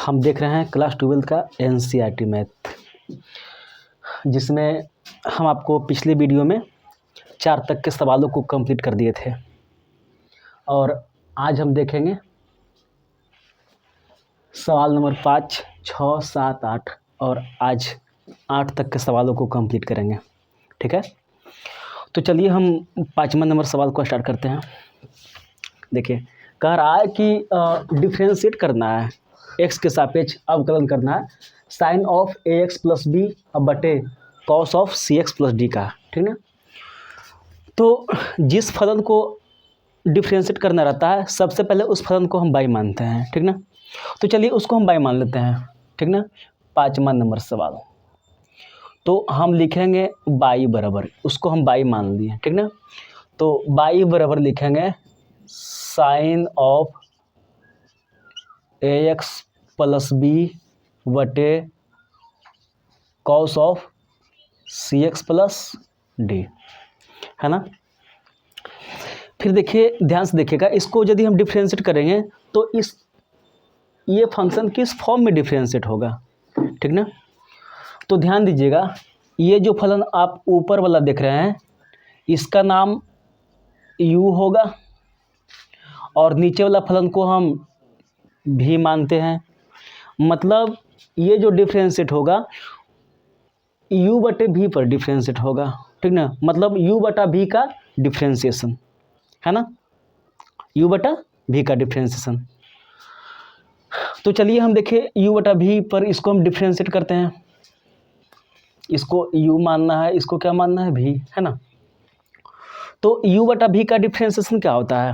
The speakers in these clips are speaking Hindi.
हम देख रहे हैं क्लास 12 का एनसीईआरटी मैथ, जिसमें हम आपको पिछले वीडियो में 4 तक के सवालों को कंप्लीट कर दिए थे और आज हम देखेंगे सवाल नंबर 5, 6, 7, 8 और आज 8 तक के सवालों को कंप्लीट करेंगे। ठीक है, तो चलिए हम 5वां नंबर सवाल को स्टार्ट करते हैं। देखिए, कह रहा है कि डिफ्रेंशिएट करना है, एक्स के सापेक्ष अवकलन करना है sine of a x plus b बटे cos of c x plus d का। ठीक है, तो जिस फलन को डिफ्रेंशिएट करना रहता है सबसे पहले उस फलन को हम बाई मानते हैं। ठीक ना, तो चलिए उसको हम बाई मान लेते हैं। ठीक ना, 5वां नंबर सवाल, तो हम लिखेंगे बाई बराबर, उसको हम बाई मान लिए। ठीक ना, तो बाई बराबर लिखेंगे sine of a x plus b बटे cos of c x plus d, है ना। फिर देखिए, ध्यान से देखिएगा, इसको यदि हम डिफ्रेंशिएट करेंगे तो ये फंक्शन किस फॉर्म में डिफ्रेंशिएट होगा। ठीक ना, तो ध्यान दीजिएगा, ये जो फलन आप ऊपर वाला देख रहे हैं इसका नाम u होगा और नीचे वाला फलन को हम भी मानते हैं। मतलब ये जो डिफ्रेंशिएट होगा u बटे v पर डिफ्रेंशिएट होगा। ठीक ना, मतलब u बटा v का डिफ्रेंशिएशन, है ना, u बटा v का डिफ्रेंशिएशन। तो चलिए हम देखें u बटा v पर इसको हम डिफ्रेंशिएट करते हैं। इसको u मानना है, इसको क्या मानना है, v, है ना। तो u बटा v का डिफ्रेंशिएशन क्या होता है,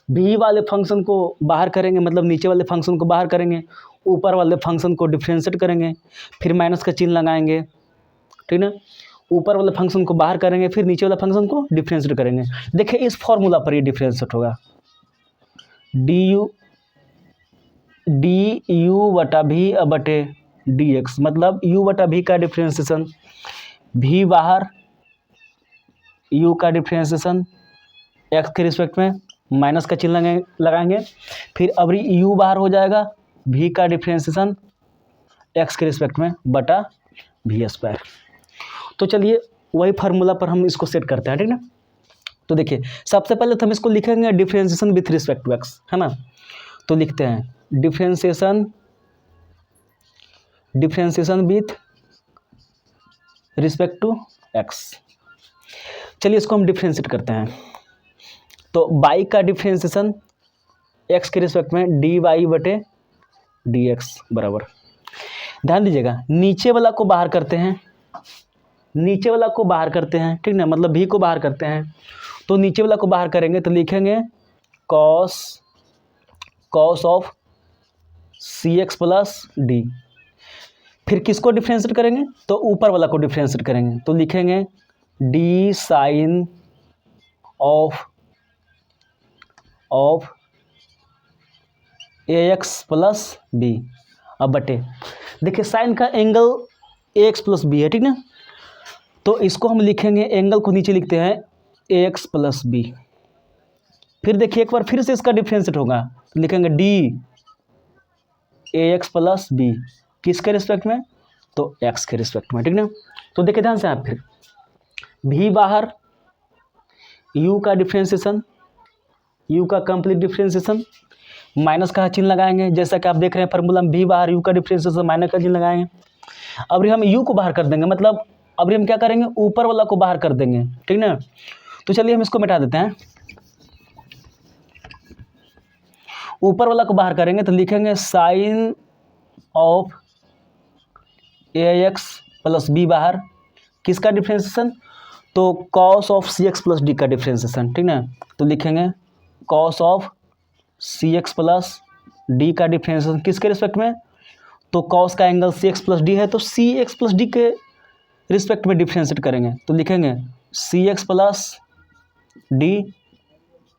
v वाले फंक्शन को बाहर करेंगे, मतलब नीचे वाले फंक्शन को बाहर करेंगे, ऊपर वाले फंक्शन को डिफ्रेंशिएट करेंगे, फिर माइनस का चिन्ह लगाएंगे। ठीक ना, ऊपर वाले फंक्शन को बाहर करेंगे, फिर नीचे वाला फंक्शन को डिफ्रेंशिएट करेंगे। देखिए इस फॉर्मूला पर ये डिफ्रेंशिएट होगा, डी यू बटा भी बटे डी एक्स, मतलब u बटा भी का डिफ्रेंशिएशन, v बाहर, u का डिफ्रेंशिएशन x के रिस्पेक्ट में माइनस का चिन्ह लगाएंगे, फिर अब u बाहर हो जाएगा, v का डिफ्रेंशिएशन x के रिस्पेक्ट में बटा v स्क्वायर। तो चलिए वही फार्मूला पर हम इसको सेट करते हैं। ठीक ना, तो देखिए सबसे पहले तो हम इसको लिखेंगे differentiation with respect to x, है ना। तो लिखते हैं differentiation with respect to x। चलिए इसको हम डिफ्रेंशिएट करते हैं। तो बाई का डिफ्रेंशिएशन x के रिस्पेक्ट में डी वाई बटे डी एक्स बराबर, ध्यान दीजिएगा नीचे वाला को बाहर करते हैं, नीचे वाला को बाहर करते हैं। ठीक ना, मतलब भी को बाहर करते हैं, तो नीचे वाला को बाहर करेंगे तो लिखेंगे cos of c x plus d. फिर किसको डिफ्रेंशिएट करेंगे, तो ऊपर वाला को डिफ्रेंशिएट करेंगे, तो लिखेंगे d sine of a x plus b अब बटे, देखिए साइन का angle a x plus b है। ठीक ना, तो इसको हम लिखेंगे, एंगल को नीचे लिखते हैं ए एक्स प्लस बी। फिर देखिए एक बार फिर से इसका डिफ्रेंशिएट होगा, तो लिखेंगे d a x plus b, किसके रिस्पेक्ट में, तो एक्स के रिस्पेक्ट में। ठीक ना, तो देखिए ध्यान से आप, फिर भी बाहर, u का डिफ्रेंशिएशन, u का कंप्लीट डिफ्रेंशिएशन, माइनस का चिन्ह लगाएंगे, जैसा कि आप देख रहे हैं फार्मूला में, भी बाहर u का डिफ्रेंशिएशन माइनस का चिन्ह लगाएंगे। अब हम u को बाहर कर देंगे, मतलब अब हम क्या करेंगे, ऊपर वाला को बाहर कर देंगे। ठीक ना, तो चलिए हम इसको मिटा देते हैं, ऊपर वाला को बाहर करेंगे तो लिखेंगे sine of a x plus b बाहर, किसका डिफ्रेंशिएशन, तो cos of c x plus d का डिफ्रेंशिएशन। ठीक ना, तो लिखेंगे cos of c x plus d का डिफ्रेंशिएशन किसके रिस्पेक्ट में, तो कॉस का angle c x plus d है, तो सी एक्स प्लस डी के रिस्पेक्ट में डिफ्रेंशिएट करेंगे, तो लिखेंगे सी एक्स प्लस डी,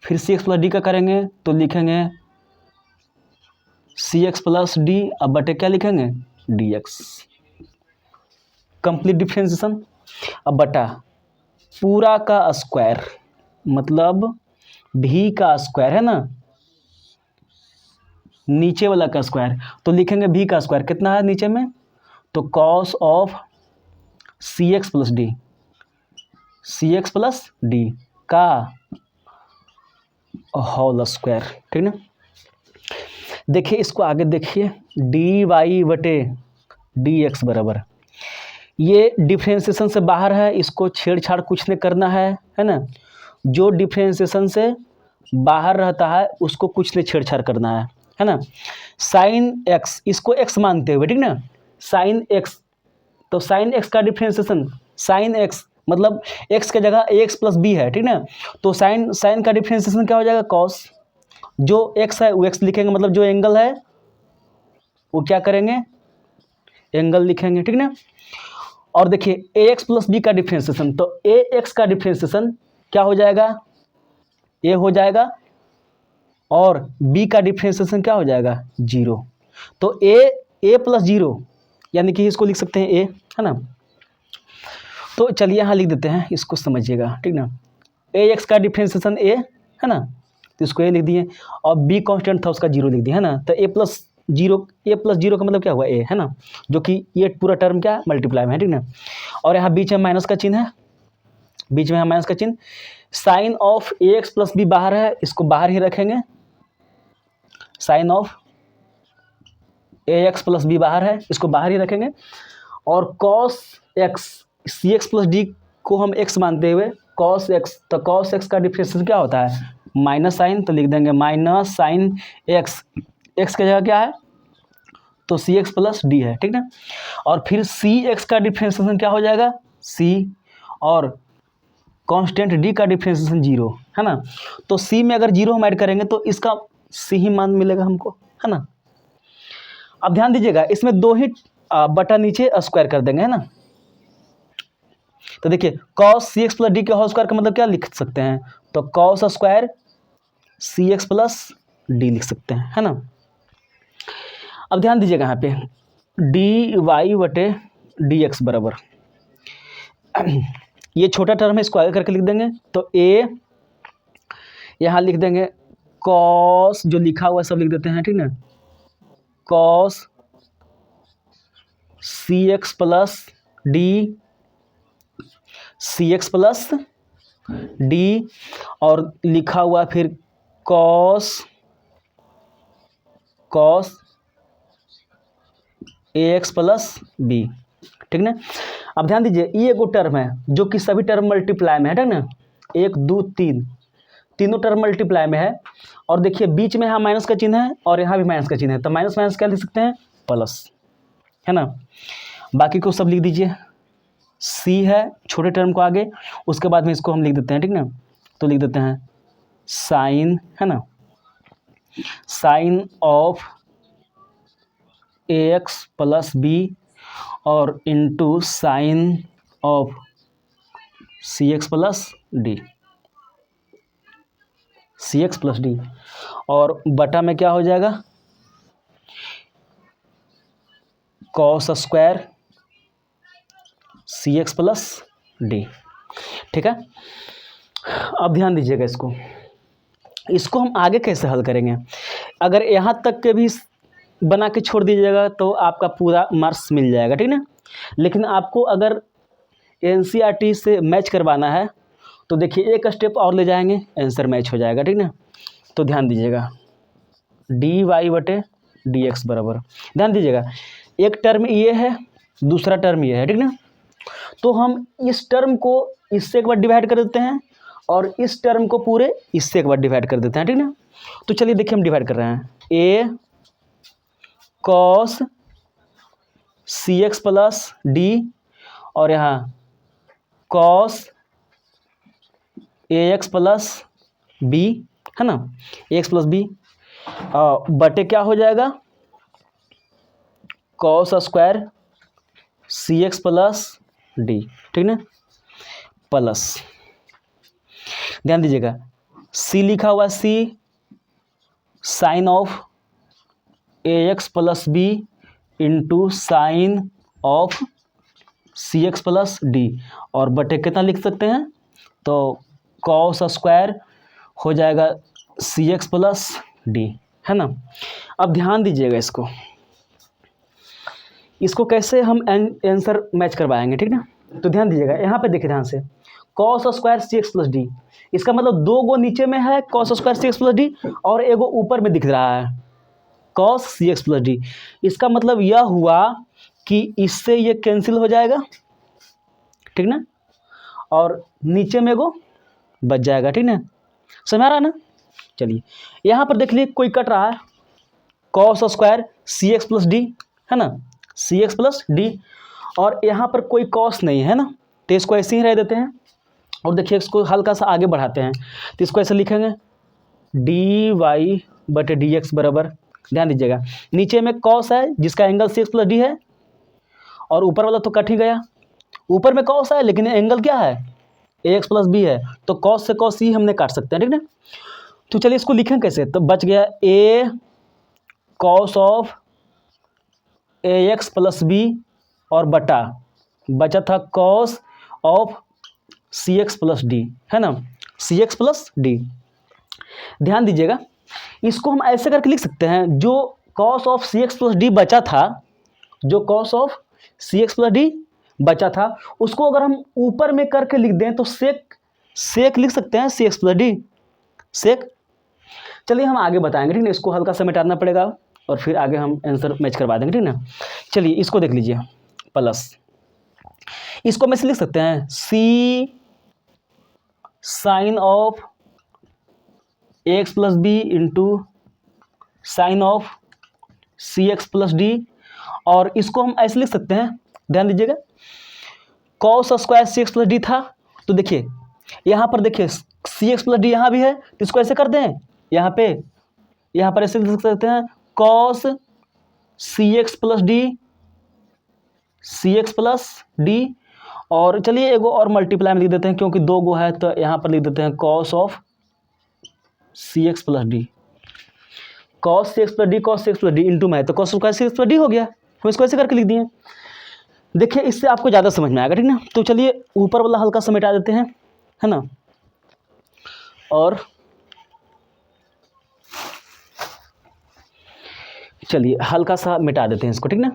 फिर सी एक्स प्लस डी का करेंगे तो लिखेंगे सी एक्स प्लस डी अब बटे क्या लिखेंगे, डी एक्स, कंप्लीट डिफ्रेंशिएशन। अब बटा पूरा का स्क्वायर, मतलब भी का स्क्वायर, है ना, नीचे वाला का स्क्वायर, तो लिखेंगे b का स्क्वायर कितना है नीचे में, तो cos of c x plus d, c x plus d का होल स्क्वायर, ठीक ना। देखिए इसको आगे देखिए, डी वाई बटे डी एक्स बराबर, ये डिफ्रेंशिएशन से बाहर है, इसको छेड़छाड़ कुछ नहीं करना है ना। जो डिफ्रेंशिएशन से बाहर रहता है उसको कुछ नहीं छेड़छाड़ करना है ना। साइन एक्स, इसको एक्स मानते हुए, ठीक ना, साइन एक्स, तो साइन एक्स का डिफ्रेंशिएशन, साइन एक्स मतलब एक्स की जगह ए एक्स प्लस बी है, ठीक ना, तो साइन का डिफ्रेंशिएशन क्या हो जाएगा, कॉस, जो एक्स है वो एक्स लिखेंगे, मतलब जो एंगल है वो क्या करेंगे, एंगल लिखेंगे, ठीक ना। और देखिए ए एक्स प्लस बी का डिफ्रेंशिएशन, तो ए एक्स का डिफ्रेंशिएशन क्या हो जाएगा, ए हो जाएगा, और बी का डिफ्रेंशिएशन क्या हो जाएगा, जीरो, तो ए प्लस जीरो, यानी कि इसको लिख सकते हैं ए, है ना। तो चलिए यहाँ लिख देते हैं, इसको समझिएगा, ठीक ना। ए एक्स का डिफ्रेंशिएशन ए है ना, तो इसको ए लिख दिए, और बी कांस्टेंट था उसका जीरो लिख दिया, है ना। तो ए प्लस जीरो का मतलब क्या हुआ, ए, है ना, जो कि ये पूरा टर्म क्या मल्टीप्लाई में है, ठीक ना। और यहाँ बीच में माइनस का चिन्ह है, बीच में यहाँ माइनस का चिन्ह, sine of a x plus b बाहर है, इसको बाहर ही रखेंगे, sine of a x plus b बाहर है, इसको बाहर ही रखेंगे, और cos x, c x plus d को हम एक्स मानते हुए कॉस एक्स, तो कॉस एक्स का डिफरेंशिएशन क्या होता है, माइनस साइन, तो लिख देंगे माइनस साइन एक्स, एक्स की जगह क्या है, तो सी एक्स प्लस डी है, ठीक ना। और फिर सी एक्स का डिफरेंशिएशन क्या हो जाएगा, सी, और कांस्टेंट डी का डिफरेंशिएशन जीरो, है ना। तो सी में अगर जीरो हम ऐड करेंगे तो इसका सी ही मान मिलेगा हमको, है ना। अब ध्यान दीजिएगा, इसमें दो ही बटा नीचे स्क्वायर कर देंगे, है ना। तो देखिए cos c x plus d के होल स्क्वायर का मतलब क्या लिख सकते हैं, तो cos square c x plus D लिख सकते हैं, है ना। अब ध्यान दीजिएगा यहाँ पे डी वाई बटे डी एक्स बराबर, ये छोटा टर्म है, इसको आगे करके लिख देंगे, तो ए यहाँ लिख देंगे कॉस, जो लिखा हुआ है सब लिख देते हैं, ठीक ना, cos c x plus d, c x plus d, और लिखा हुआ फिर cos A x plus B, ठीक ना। अब ध्यान दीजिए ये एक टर्म है जो कि सभी टर्म मल्टीप्लाई में है, ठीक ना, एक दो तीन, तीनों टर्म मल्टीप्लाई में है, और देखिए बीच में यहाँ माइनस का चिन्ह है और यहाँ भी माइनस का चिन्ह है, तो माइनस माइनस क्या लिख सकते हैं, प्लस, है ना। बाकी को सब लिख दीजिए, सी है छोटे टर्म को आगे, उसके बाद में इसको हम लिख देते हैं, ठीक ना, तो लिख देते हैं साइन, है ना, sine of a x plus b, और into sine of c x plus d, c x plus d, और बटा में क्या हो जाएगा, cos square c x plus d, ठीक है। अब ध्यान दीजिएगा, इसको हम आगे कैसे हल करेंगे, अगर यहाँ तक के भी बना के छोड़ दीजिएगा तो आपका पूरा मार्क्स मिल जाएगा, ठीक ना। लेकिन आपको अगर एनसीईआरटी से मैच करवाना है तो देखिए एक स्टेप और ले जाएंगे, आंसर मैच हो जाएगा, ठीक ना। तो ध्यान दीजिएगा डी वाई बटे डी एक्स बराबर, ध्यान दीजिएगा एक टर्म ये है, दूसरा टर्म ये है, ठीक ना। तो हम इस टर्म को इससे एक बार डिवाइड कर देते हैं, और इस टर्म को पूरे इससे एक बार डिवाइड कर देते हैं, ठीक ना। तो चलिए देखिए हम डिवाइड कर रहे हैं, ए cos c x plus d, और यहाँ cos A x plus b, है ना, ए एक्स प्लस बी, बटे क्या हो जाएगा, cos square c x plus d, ठीक ना, प्लस, ध्यान दीजिएगा सी लिखा हुआ, c sine of a x plus b into sine of c x plus d, और बटे कितना लिख सकते हैं, तो कॉस स्क्वायर हो जाएगा सी एक्स प्लस डी, है ना। अब ध्यान दीजिएगा इसको कैसे हम आंसर मैच करवाएंगे, ठीक ना। तो ध्यान दीजिएगा, यहाँ पे देखिए ध्यान से, cos square c x plus D, इसका मतलब 2 गो नीचे में है cos square c x plus d और एगो ऊपर में दिख रहा है cos c x plus D. इसका मतलब यह हुआ कि इससे ये कैंसिल हो जाएगा, ठीक ना, और नीचे में एगो बच जाएगा, ठीक ना, समझ आ रहा है ना। चलिए यहाँ पर देख लीजिए कोई कट रहा है cos square c x plus d, है ना, सी एक्स प्लस डी, और यहाँ पर कोई कॉस नहीं है ना, तो इसको ऐसे ही रह देते हैं। और देखिए इसको हल्का सा आगे बढ़ाते हैं, तो इसको ऐसे लिखेंगे डी वाई बटे डी एक्स बराबर, ध्यान दीजिएगा नीचे में कॉस है जिसका angle c x plus d है, और ऊपर वाला तो कट ही गया, ऊपर में कॉस है लेकिन एंगल क्या है ए एक्स प्लस बी है, तो कॉस से कॉस ही हमने काट सकते हैं, ठीक ना। तो चलिए इसको लिखें कैसे, तो बच गया a cos of a x plus b और बचा था cos of c x plus d, है ना, सी एक्स प्लस डी। ध्यान दीजिएगा इसको हम ऐसे करके लिख सकते हैं, जो cos of c x plus d बचा था, जो cos of c x plus d बचा था उसको अगर हम ऊपर में करके लिख दें तो सेक लिख सकते हैं सी एक्स प्लस डी, सेक। चलिए हम आगे बताएंगे, ठीक ना, इसको हल्का सा मिटाना पड़ेगा और फिर आगे हम आंसर मैच करवा देंगे, ठीक ना। चलिए इसको देख लीजिए प्लस, इसको हम ऐसे लिख सकते हैं c sine of a x plus b into sine of c x plus d, और इसको हम ऐसे लिख सकते हैं, ध्यान दीजिएगा cos square c x plus d था, तो देखिए यहाँ पर देखिए सी एक्स प्लस डी यहाँ भी है, तो इसको ऐसे कर दें, यहाँ पर ऐसे लिख सकते हैं cos c x plus d, और चलिए एगो और मल्टीप्लाई में लिख देते हैं क्योंकि 2 गो है, तो यहाँ पर लिख देते हैं cos of c x plus d, cos c x plus d into में है तो cos square c x plus d हो गया, हम इसको ऐसे करके लिख दिए। देखिए इससे आपको ज़्यादा समझ में आएगा, ठीक ना। तो चलिए ऊपर वाला हल्का सा मिटा देते हैं, है ना, और चलिए हल्का सा मिटा देते हैं इसको, ठीक ना,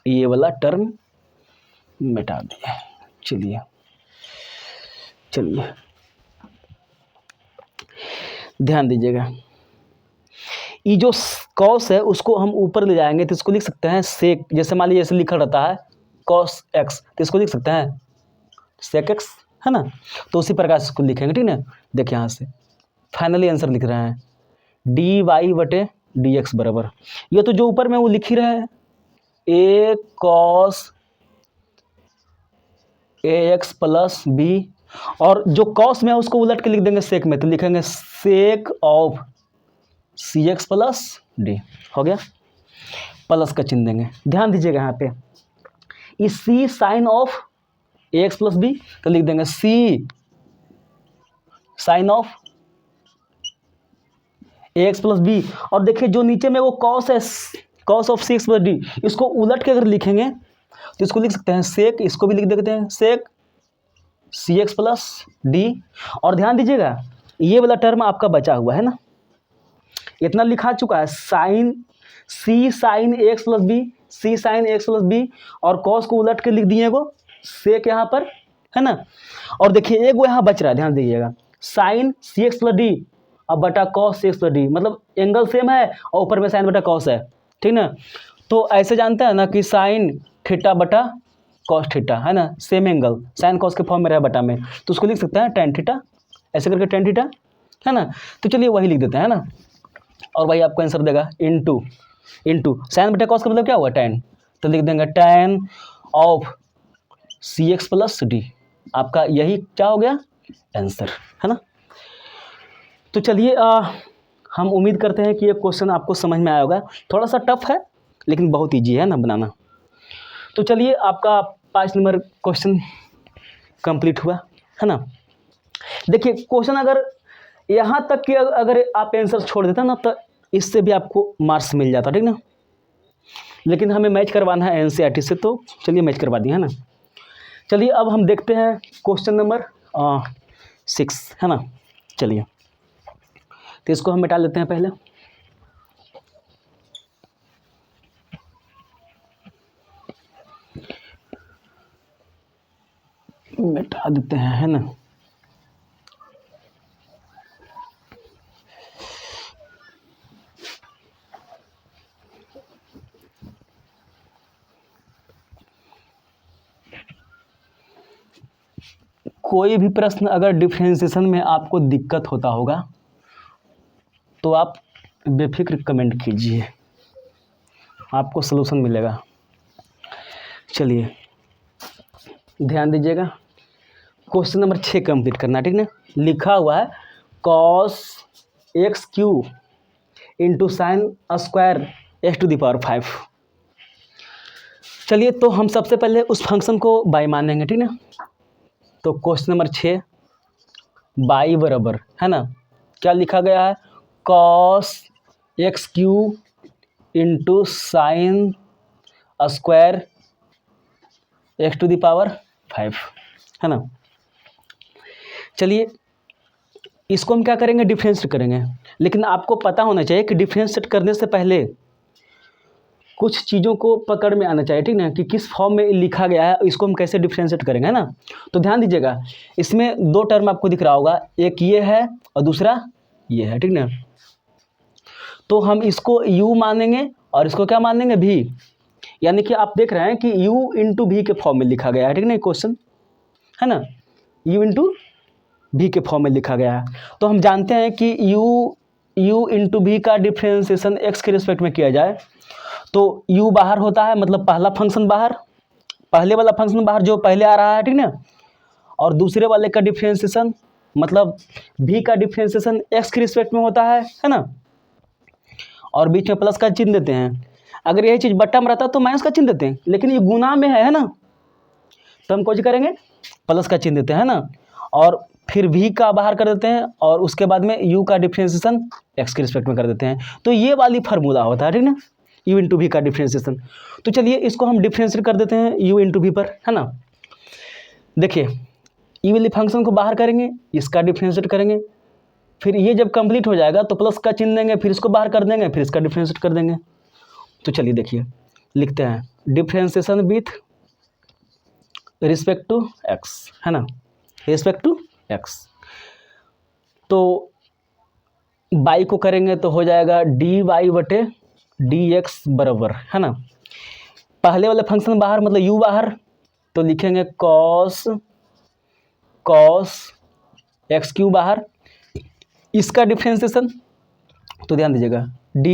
ये वाला टर्म मिटा दिए। चलिए ध्यान दीजिएगा, ये जो कॉस है उसको हम ऊपर ले जाएंगे तो इसको लिख सकते हैं सेक, जैसे मान लीजिए ऐसे लिखा रहता है कॉस एक्स, तो इसको लिख सकते हैं सेक एक्स, है ना, तो उसी प्रकार से इसको लिखेंगे, ठीक ना। देखिए यहाँ से फाइनली आंसर लिख रहे हैं डी वाई बटे डी एक्स बराबर, ये तो जो ऊपर में वो लिख ही रहे हैं ए cos A x plus b, और जो कॉस में है उसको उलट के लिख देंगे सेक में, तो लिखेंगे sec of c x plus d, हो गया, प्लस का चिन्ह देंगे। ध्यान दीजिएगा यहाँ पे इस c sine of a x plus b, तो लिख देंगे c sine of a x plus b, और देखिए जो नीचे में वो कॉस है cos of c x plus d, इसको उलट के अगर लिखेंगे तो इसको लिख सकते हैं सेक, इसको भी लिख देते हैं सेक सी एक्स प्लस डी, और ध्यान दीजिएगा ये वाला टर्म आपका बचा हुआ है ना, इतना लिखा चुका है साइन सी साइन ए एक्स प्लस बी, सी साइन ए एक्स प्लस बी, और कॉस को उलट के लिख दिए एगो सेक यहाँ पर, है ना, और देखिए एगो यहाँ बच रहा है, ध्यान दीजिएगा साइन सी एक्स प्लस डी अब बटा cos c x plus D, मतलब एंगल सेम है और ऊपर में साइन बटा कॉस है, ठीक ना। तो ऐसे जानते हैं ना कि साइन थीटा बटा कॉस थीटा, है ना, सेम एंगल साइन कॉस के फॉर्म में रहा बटा में, तो उसको लिख सकते हैं टेन थीटा, ऐसे करके टेन थीटा, है ना। तो चलिए वही लिख देते हैं, है ना, और वही आपको आंसर देगा इनटू साइन बटा कॉस का मतलब क्या हुआ टेन, तो लिख देंगे tan of c x plus d, आपका यही क्या हो गया आंसर, है ना। तो चलिए हम उम्मीद करते हैं कि ये क्वेश्चन आपको समझ में आया होगा, थोड़ा सा टफ है लेकिन बहुत ईजी है ना बनाना। तो चलिए आपका 5 नंबर क्वेश्चन कंप्लीट हुआ, है ना। देखिए क्वेश्चन अगर यहाँ तक कि अगर आप आंसर छोड़ देते ना तो इससे भी आपको मार्क्स मिल जाता, ठीक ना, लेकिन हमें मैच करवाना है एनसीईआरटी से, तो चलिए मैच करवा दिए, है ना। चलिए अब हम देखते हैं क्वेश्चन नंबर 6, है ना। चलिए तो इसको हम मिटा लेते हैं पहले, मिटा देते हैं, है ना। कोई भी प्रश्न अगर डिफरेंशिएशन में आपको दिक्कत होता होगा तो आप बेफिक्र कमेंट कीजिए, आपको सलूशन मिलेगा। चलिए ध्यान दीजिएगा, क्वेश्चन नंबर 6 कंप्लीट करना, ठीक ना। लिखा हुआ है cos x cube into sine square x to the power 5। चलिए तो हम सबसे पहले उस फंक्शन को बाई मानेंगे, ठीक ना। तो क्वेश्चन नंबर 6 बाई बराबर, है ना, क्या लिखा गया है, cos x cube into sine square x to the power 5, है ना। चलिए इसको हम क्या करेंगे, डिफरेंशिएट करेंगे। लेकिन आपको पता होना चाहिए कि डिफरेंशिएट करने से पहले कुछ चीज़ों को पकड़ में आना चाहिए, ठीक ना, कि किस फॉर्म में लिखा गया है, इसको हम कैसे डिफरेंशिएट करेंगे, है ना। तो ध्यान दीजिएगा, इसमें दो टर्म आपको दिख रहा होगा, एक ये है और दूसरा ये है, ठीक ना। तो हम इसको u मानेंगे और इसको क्या मानेंगे, v। यानी कि आप देख रहे हैं कि u इंटू वी के फॉर्म में लिखा गया है, ठीक ना, क्वेश्चन, है ना, u इंटू वी के फॉर्म में लिखा गया है। तो हम जानते हैं कि u इंटू वी का डिफरेंशिएशन x के रिस्पेक्ट में किया जाए तो u बाहर होता है, मतलब पहला फंक्शन बाहर, पहले वाला फंक्शन बाहर जो पहले आ रहा है, ठीक ना, और दूसरे वाले का डिफरेंशिएशन मतलब v का डिफरेंशिएशन x के रिस्पेक्ट में होता है ना, और बीच में प्लस का चिन्ह देते हैं। अगर यही चीज़ बट्टा में रहता तो माइनस का चिन्ह देते हैं, लेकिन ये गुना में है ना, तो हम कुछ करेंगे प्लस का चिन्ह देते हैं ना, और फिर v का बाहर कर देते हैं और उसके बाद में u का डिफरेंशिएशन x के रिस्पेक्ट में कर देते हैं। तो ये वाली फार्मूला होता है, ठीक ना, u इंटू वी का डिफरेंशिएशन। तो चलिए इसको हम डिफरेंशिएट कर देते हैं u इंटू वी पर, है ना। देखिए ये वाली फंक्शन को बाहर करेंगे, इसका डिफरेंशिएट करेंगे, फिर ये जब कंप्लीट हो जाएगा तो प्लस का चिन्ह देंगे, फिर इसको बाहर कर देंगे, फिर इसका डिफरेंशिएट कर देंगे। तो चलिए देखिए लिखते हैं differentiation with respect to x, है ना, रिस्पेक्ट टू x। तो बाई को करेंगे तो हो जाएगा dy बटे dx बराबर, है ना, पहले वाले फंक्शन बाहर मतलब u बाहर, तो लिखेंगे cos x क्यू बाहर, इसका डिफरेंशिएशन, तो ध्यान दीजिएगा d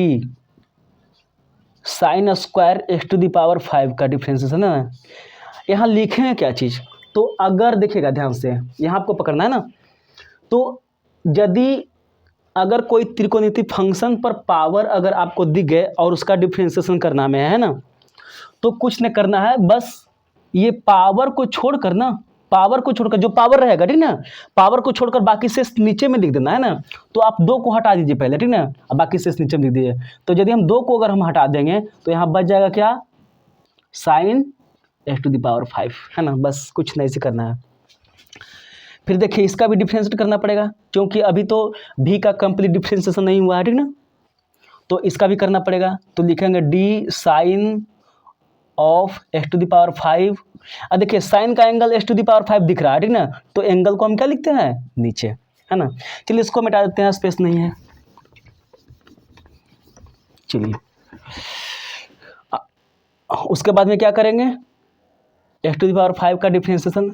sine square x to the power 5 का डिफरेंशिएशन, है ना। यहाँ लिखेंगे क्या चीज़, तो अगर देखिएगा ध्यान से, यहाँ आपको पकड़ना है ना, तो यदि अगर कोई त्रिकोणमितीय फंक्शन पर पावर अगर आपको दिख गए और उसका डिफरेंशिएशन करना में है ना, तो कुछ नहीं करना है, बस ये पावर को छोड़कर ना, पावर को छोड़कर जो पावर रहेगा, ठीक ना, पावर को छोड़कर बाकी शेष नीचे में लिख देना, है ना। तो आप 2 को हटा दीजिए पहले, ठीक ना, और बाकी शेष नीचे में लिख दीजिए। तो यदि हम 2 को अगर हम हटा देंगे तो यहाँ बच जाएगा क्या, sine x to the power 5, है ना, बस कुछ नहीं से करना है। फिर देखिए इसका भी डिफरेंशिएट करना पड़ेगा, क्योंकि अभी तो v का कंप्लीट डिफरेंशिएशन नहीं हुआ है, ठीक ना, तो इसका भी करना पड़ेगा। तो लिखेंगे d sine of x to the power 5। अब देखिए साइन का angle x to the power 5 दिख रहा है, ठीक ना, तो एंगल को हम क्या लिखते हैं, नीचे, है ना। चलिए इसको मिटा देते हैं, स्पेस नहीं है। चलिए उसके बाद में क्या करेंगे, x टू द पावर 5 का डिफरेंशिएशन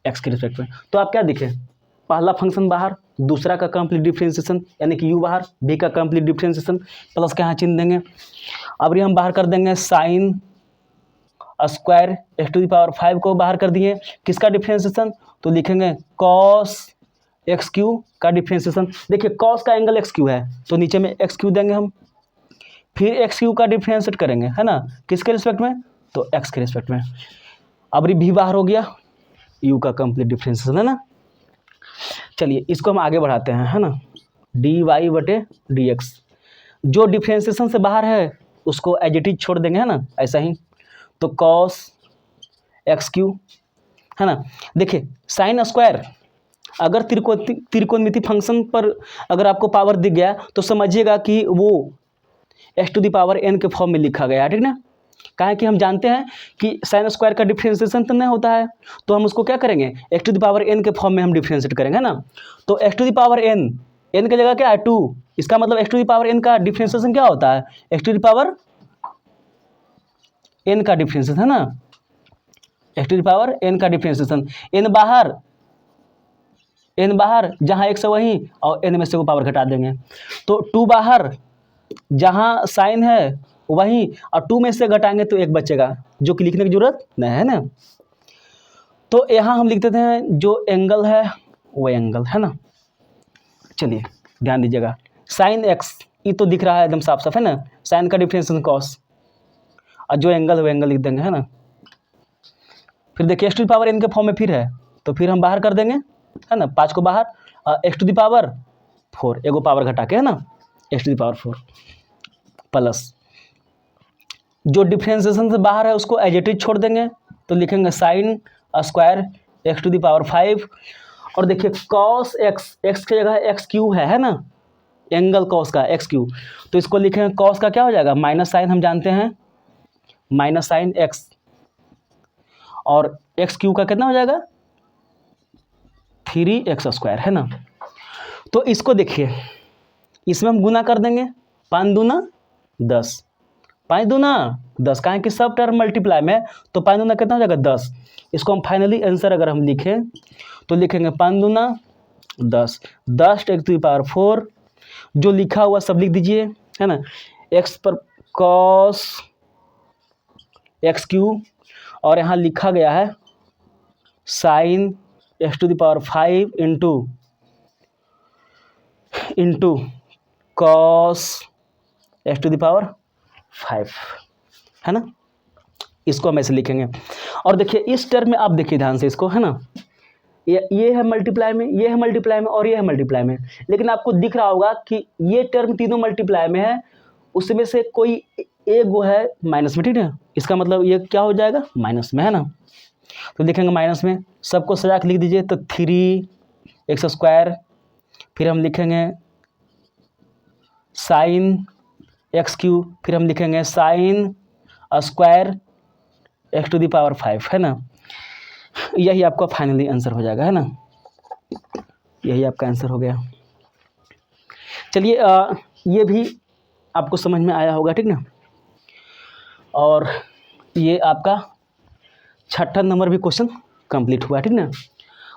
x के रिस्पेक्ट में। तो आप क्या दिखे, पहला फंक्शन बाहर, दूसरा का कंप्लीट डिफरेंशिएशन यानी कि u बाहर, v का कंप्लीट डिफरेंशिएशन, प्लस के यहाँ चिन्ह देंगे। अब ये हम बाहर कर देंगे sine square x to the power 5 को बाहर कर दिए, किसका डिफरेंशिएशन, तो लिखेंगे cos x क्यू का डिफरेंशिएशन। देखिए cos का एंगल x क्यू है, तो नीचे में x क्यू देंगे हम, फिर x क्यू का डिफरेंशिएट करेंगे, है ना, किसके रिस्पेक्ट में, तो x के रिस्पेक्ट में। अब v बाहर हो गया, u का कंप्लीट डिफरेंशिएशन, है ना। चलिए इसको हम आगे बढ़ाते हैं, है ना, dy बटे dx, जो डिफरेंशिएशन से बाहर है उसको एज इट इज छोड़ देंगे, है ना, ऐसा ही। तो cos x क्यू, है ना। देखिए साइन स्क्वायर, अगर त्रिकोणमितीय फंक्शन पर अगर आपको पावर दिख गया तो समझिएगा कि वो x to the power n के फॉर्म में लिखा गया है, ठीक ना। कहा है कि हम जानते हैं कि साइन स्क्वायर का डिफ्रेंसिएशन तो नहीं होता है, तो हम उसको क्या करेंगे, x to the power n के फॉर्म में हम डिफ्रेंशिएट करेंगे ना। तो x to the power n, n की जगह क्या है 2, इसका मतलब x to the power n का डिफ्रेंशिएशन क्या होता है, x to the power n का डिफ्रेंशिएशन है ना, x to the power n का डिफ्रेंशिएशन। एन बाहर जहाँ एक्स है वहीं, और एन में से को पावर घटा देंगे, तो 2 बाहर जहाँ साइन है वहीं, और 2 में से घटाएंगे तो 1 बचेगा, जो कि लिखने की जरूरत नहीं है ना। तो यहाँ हम लिख देते हैं जो एंगल है वो एंगल है ना। चलिए ध्यान दीजिएगा, साइन एक्स ये तो दिख रहा है एकदम साफ साफ है ना, साइन का डिफरेंशिएशन कॉस, और जो एंगल है वो एंगल लिख देंगे है ना। फिर देखिए x to the power n के फॉर्म में फिर है, तो फिर हम बाहर कर देंगे है ना, 5 को बाहर, एक्स टू द पावर 4 एगो पावर घटा के है ना, x to the power 4 plus जो डिफ्रेंसिएशन से बाहर है उसको एज इट इज छोड़ देंगे, तो लिखेंगे sine square x to the power 5। और देखिए कॉस एक्स, एक्स की जगह एक्स क्यू है ना, एंगल कॉस का एक्स क्यू, तो इसको लिखेंगे कॉस का क्या हो जाएगा, माइनस साइन हम जानते हैं माइनस साइन एक्स, और एक्स क्यू का कितना हो जाएगा 3x स्क्वायर है ना। तो इसको देखिए, इसमें हम गुना कर देंगे, 5 दूना 10, 5 दूना 10, कहें कि सब टर्म मल्टीप्लाई में, तो 5 दूना कितना हो जाएगा 10। इसको हम फाइनली आंसर अगर हम लिखें तो लिखेंगे 5 दूना 10, 10 टू द पावर 4, जो लिखा हुआ सब लिख दीजिए है ना, एक्स पर कॉस एक्स क्यू, और यहाँ लिखा गया है sine x to the power 5 into cos x to the power 5 है ना। इसको हम ऐसे लिखेंगे। और देखिए इस टर्म में आप देखिए ध्यान से इसको है ना, ये है मल्टीप्लाई में, ये है मल्टीप्लाई में, और ये है मल्टीप्लाई में, लेकिन आपको दिख रहा होगा कि ये टर्म तीनों मल्टीप्लाई में है, उसमें से कोई एक वो है माइनस में, ठीक है, इसका मतलब ये क्या हो जाएगा माइनस में है ना। तो लिखेंगे माइनस में, सबको सजा के लिख दीजिए, तो 3x स्क्वायर, फिर हम लिखेंगे साइन एक्स क्यू, फिर हम लिखेंगे sine square x to the power 5 है ना। यही आपका फाइनली आंसर हो जाएगा है ना, यही आपका आंसर हो गया। चलिए ये भी आपको समझ में आया होगा, ठीक ना। और ये आपका 6ठा नंबर भी क्वेश्चन कंप्लीट हुआ, ठीक ना।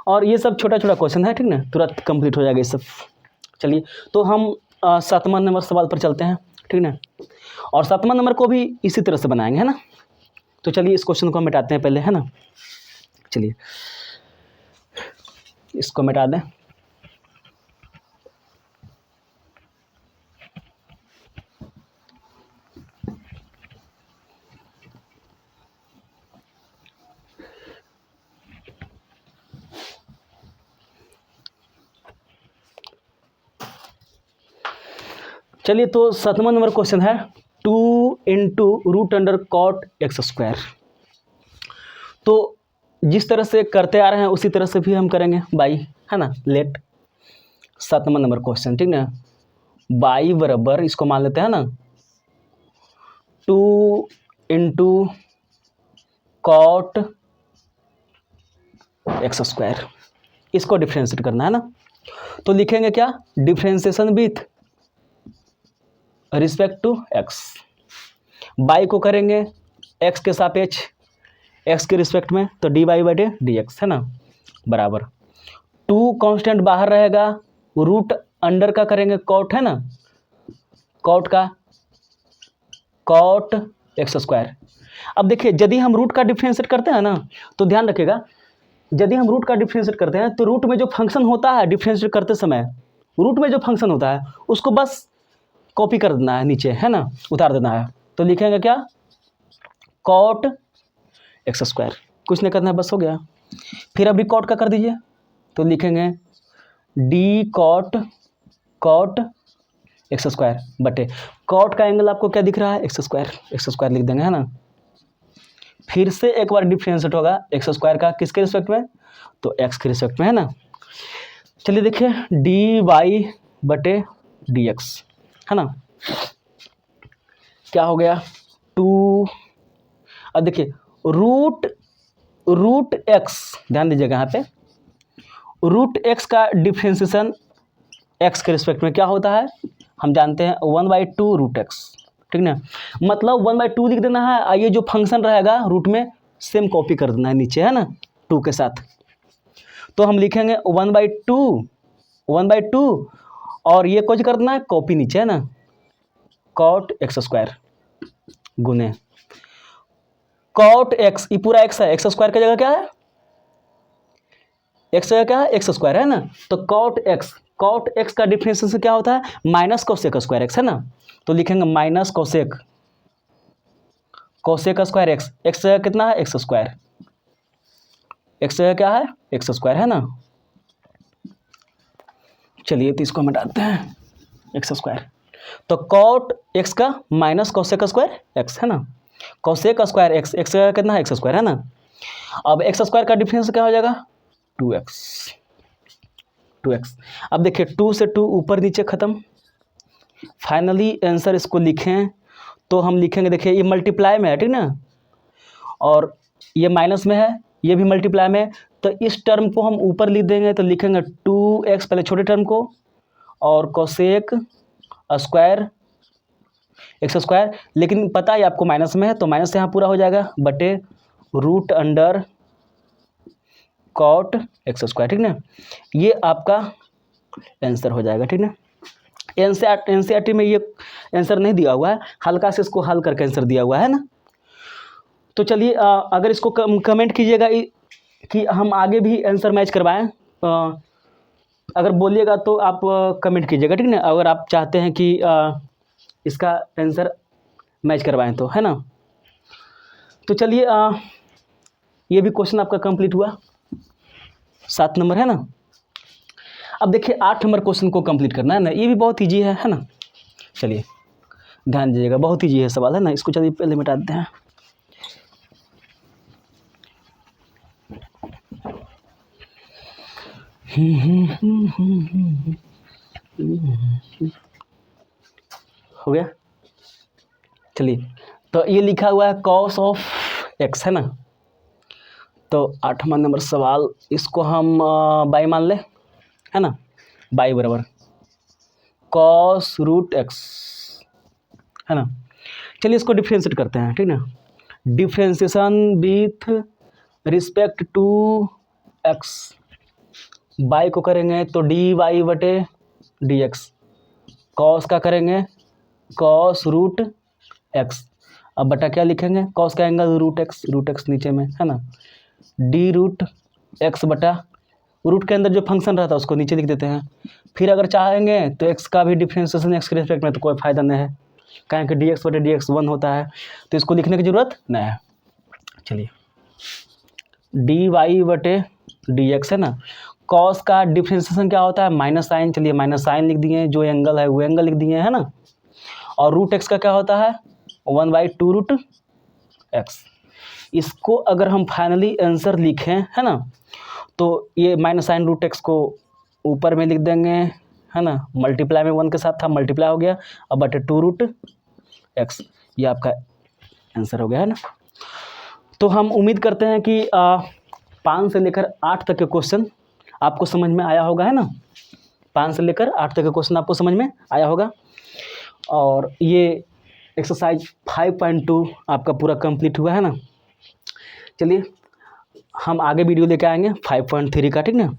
और ये सब छोटा छोटा क्वेश्चन है, ठीक ना, तुरंत कंप्लीट हो जाएगा ये सब। चलिए तो हम 7वां नंबर सवाल पर चलते हैं, ठीक ना। और 7वां नंबर को भी इसी तरह से बनाएंगे है ना। तो चलिए इस क्वेश्चन को हम मिटाते हैं पहले है ना। चलिए इसको मिटा दें। चलिए तो 7वां नंबर क्वेश्चन है 2 into root under cot x square. तो जिस तरह से करते आ रहे हैं उसी तरह से भी हम करेंगे बाई है ना, लेट 7वां नंबर क्वेश्चन, ठीक ना। बाई बराबर इसको मान लेते हैं ना 2 इंटू कॉट एक्स स्क्वायर, इसको डिफ्रेंशिएट करना है ना। तो लिखेंगे क्या, differentiation with respect to x, by को करेंगे एक्स के सापेक्ष एक्स के रिस्पेक्ट में, तो डी वाई बटे डी एक्स है ना, बराबर 2 कांस्टेंट बाहर रहेगा, रूट अंडर का करेंगे कॉट है ना, कॉट का कॉट एक्स स्क्वायर। अब देखिए यदि हम रूट का डिफ्रेंशिएट करते हैं ना, तो ध्यान रखिएगा, यदि हम रूट का डिफ्रेंशिएट करते हैं तो रूट में जो फंक्शन होता है डिफ्रेंशिएट करते समय, रूट में जो फंक्शन होता है उसको बस कॉपी कर देना है नीचे है ना, उतार देना है। तो लिखेंगे क्या, कॉट एक्स स्क्वायर, कुछ नहीं करना है, बस हो गया। फिर अभी कॉट का कर दीजिए, तो लिखेंगे डी कॉट एक्स स्क्वायर बटे कॉट का एंगल आपको क्या दिख रहा है, एक्स स्क्वायर लिख देंगे है ना। फिर से एक बार डिफ्रेंशिएट होगा एक्स स्क्वायर का, किसके रिस्पेक्ट में, तो एक्स के रिस्पेक्ट में है ना। चलिए देखिए डी वाई बटे डी एक्स है ना, क्या हो गया 2 अब देखिए रूट एक्स, ध्यान दीजिएगा यहाँ पे, रूट एक्स का डिफ्रेंसिएशन एक्स के रिस्पेक्ट में क्या होता है, हम जानते हैं 1/2 रूट एक्स, ठीक ना। मतलब 1/2 लिख देना है, और ये जो फंक्शन रहेगा रूट में सेम कॉपी कर देना है नीचे, है ना, 2 के साथ। तो हम लिखेंगे 1/2 और ये कुछ कर देना है कॉपी नीचे, है ना, कॉट एक्स स्क्वायर गुने कॉट एक्स, ये पूरा एक्स है, एक्स स्क्वायर की जगह क्या है, एक्स जगह क्या है, एक्स स्क्वायर, है ना। तो कॉट एक्स का डिफरेंशिएशन क्या होता है, माइनस कोसेक स्क्वायर एक्स, है ना। तो लिखेंगे minus cosec square x, x जगह कितना है, एक्स स्क्वायर, एक्स जगह क्या है, एक्स स्क्वायर, है ना। चलिए तो इसको मिटाते हैं, एक्स स्क्वायर, तो कॉट एक्स का माइनस कोसेक स्क्वायर एक्स, है ना, कोसेक स्क्वायर एक्स, एक्स जगह कितना है, एक्स स्क्वायर, है ना। अब एक्स स्क्वायर का डिफरेंस क्या हो जाएगा, 2x। अब देखिए 2 से 2 ऊपर नीचे खत्म, फाइनली आंसर इसको लिखें तो हम लिखेंगे, देखिए ये मल्टीप्लाई में है, ठीक ना, और ये माइनस में है, ये भी मल्टीप्लाई में है, तो इस टर्म को हम ऊपर लिख देंगे, तो लिखेंगे 2x पहले छोटे टर्म को, और कोसेक स्क्वायर एक्स स्क्वायर, लेकिन पता है आपको माइनस में है तो माइनस यहाँ पूरा हो जाएगा, बटे root under cot x square, ठीक ना। ये आपका आंसर हो जाएगा, ठीक ना। एनसीईआरटी में ये आंसर नहीं दिया हुआ है, हल्का से इसको हल करके आंसर दिया हुआ है ना। तो चलिए अगर इसको कमेंट कीजिएगा कि हम आगे भी आंसर मैच करवाएं, अगर बोलिएगा तो आप कमेंट कीजिएगा, ठीक ना, अगर आप चाहते हैं कि इसका आंसर मैच करवाएं तो, है ना। तो चलिए ये भी क्वेश्चन आपका कंप्लीट हुआ, 7 नंबर, है ना। अब देखिए 8 नंबर क्वेश्चन को कंप्लीट करना है ना, ये भी बहुत ईजी है ना। चलिए ध्यान दीजिएगा, बहुत ईजी है सवाल, है ना। इसको चलिए पहले मिटा देते हैं। हो गया, चलिए तो ये लिखा हुआ है कॉस ऑफ एक्स, है ना। तो 8वां नंबर सवाल, इसको हम बाई मान ले, है ना, बाई बराबर कॉस रूट एक्स, है ना। चलिए इसको डिफ्रेंशिएट करते हैं, ठीक ना। Differentiation with respect to x, by को करेंगे तो डी वाई बटे डी एक्स, कॉस का करेंगे कॉस रूट एक्स, अब बटा क्या लिखेंगे, कॉस का एंगल रूट एक्स नीचे में, है ना, डी रूट एक्स बटा रूट के अंदर जो फंक्शन रहता है उसको नीचे लिख देते हैं। फिर अगर चाहेंगे तो एक्स का भी डिफ्रेंशिएशन एक्स के रिस्पेक्ट में तो कोई फायदा नहीं है, कहें कि डी एक्स बटे डी एक्स 1 होता है, तो इसको लिखने की जरूरत नहीं है। चलिए डी वाई बटे डी एक्स, है ना, कॉस का डिफ्रेंशिएशन क्या होता है, माइनस साइन, चलिए माइनस साइन लिख दिए, जो एंगल है वो एंगल लिख दिए, है ना। और रूट एक्स का क्या होता है, 1/2 रूट एक्स। इसको अगर हम फाइनली आंसर लिखें, है ना, तो ये माइनस साइन रूट एक्स को ऊपर में लिख देंगे, है ना, मल्टीप्लाई में 1 के साथ था, मल्टीप्लाई हो गया, अब बटे 2 रूट एक्स, ये आपका आंसर हो गया, है ना। तो हम उम्मीद करते हैं कि 5 से लेकर 8 तक के क्वेश्चन आपको समझ में आया होगा, है ना। 5 से लेकर 8 तक के क्वेश्चन आपको समझ में आया होगा, और ये एक्सरसाइज 5.2 आपका पूरा कंप्लीट हुआ, है ना। चलिए हम आगे वीडियो लेके आएंगे 5.3 का, ठीक ना।